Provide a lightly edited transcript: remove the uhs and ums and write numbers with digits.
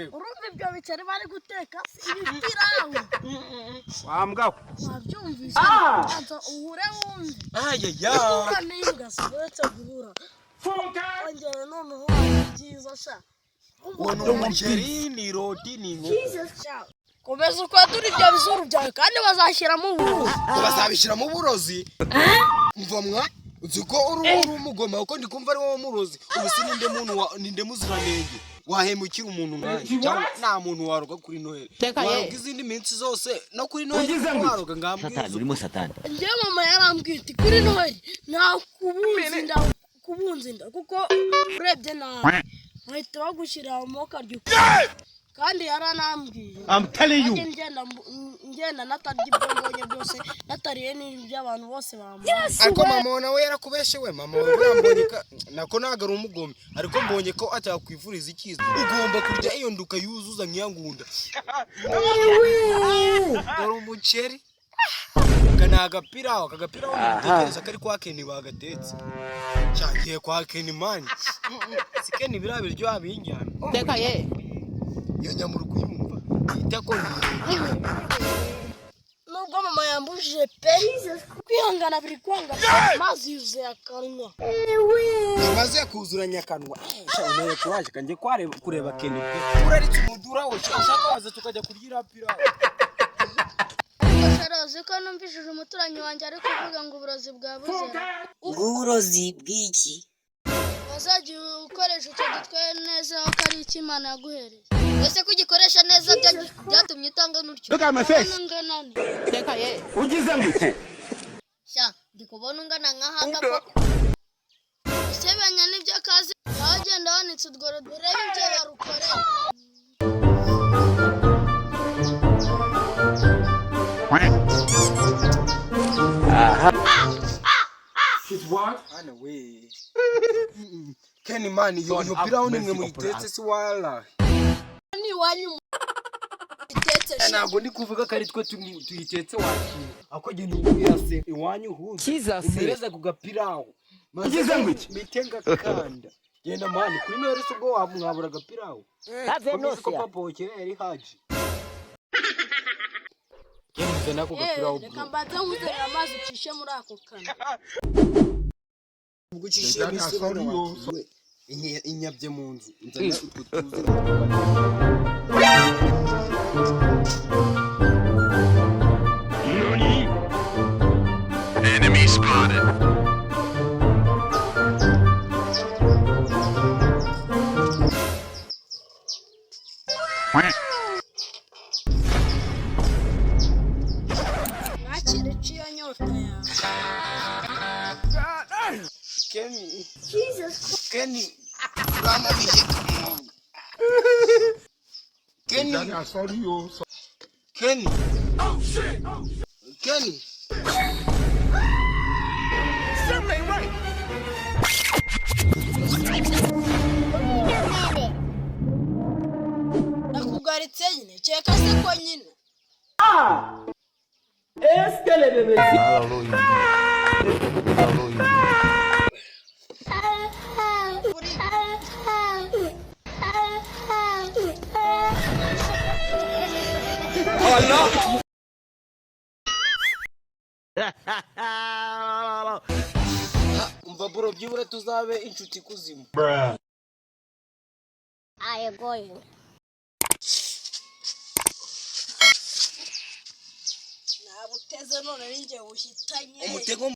urumva ibyo bicari bari guteka ibitirawe wambwa wabyumvise anza uhure wumve ayaya n'imbwa siboetse guhura ongera noneho byiza sha wono umuceri ni roti ni sha komeza uko turi ibyo bizuru byawe kandi bazashyiramo uburozi bazabishyiramo uburozi mvamwa uziko uri umugoma uko ndikumva ari wowe murozi ubuse ninde muziranenge wahemukira umuntu nkanje cyangwa nta muntu waroga kuri Noheli waroga izindi minsi zose no kuri Noheli waroga ngambwiza urimo satani njye mama yarambwiye ati kuri Noheli nta kubunzinda kuko urebye nawe bahita bagushyira mu moka ry'ukuri kandi yaranambwiye I'm telling you ngenda natarya ibyo mbonye byose natariye n'ibyo abantu bose bambaye ariko mama nawe yarakubeshewe mama urambonye nako nagara umugome ariko mbonye ko atakwivuriza ikiza ugomba kurya iyo nduka yuzuza nkiyangunda dore umuceri kanagapiraho kagapiraho nitegereza kari kwa Keni bagatetse cyagiye kwa Keni mani sikeni birabiryo abinjyana teka ye iyo nyamuru kuyumva itako nubwo mama yambujije pe kwihangana biri kwanga mazi yuzuye akanwa maze kuzuranya akanwa cyane kuraje kanje kureba Keni pe uraritse umudura we ushaka waza tukajya kuryira piraho Sharoze ko numvishije umuturanyi wanjye ari kuvuga ngo uburozi bwabuze uburozi bw'iki bazajya ukoresha icyo gitwaye neza aho kari ikimana yaguhereye ese kugikoresha neza byatumye utanga n'utyo teka ye ugize ngiki sha ndikubona ungana nk'ahanga koko isebanya nibyo kazi yagenda wanitse udworo urebe ibyo barukoreye what? Anyway. Keni man, yo piraho nimwe muyitetse si wala. Ni wanyu itetse. Ntabwo ndi kuvuga kari twe tuyitetse wakini. Ako genda ubuyase iwanyu huza. Umereza kugapiraho. Maze ngwiki mitenga kanda. Genda mani kuri Noheli ubwo wamwabura gapiraho. have no ko papa wakire yari haji. Genda nako gapiraho. Reka mbaze nkuzere amazi ucishe muri ako kana. Gucishe misoro inyabye mu nzu nzana ututuze Nani? Enemy spotted. Nakire ciyo nyota ya. Keni. Jesus. Keni. Rama bije. Keni. I'm sorry yo. Keni. Oh shit. Keni. Something ain't right. Nakugaritse nyine cyeka se ko nyine. Eskele bebesi hallelujah Allah. Umva bro byibura tuzabe inshuti kuzimu. I am going. Nabuteze none ninjye uhitanye. Umutego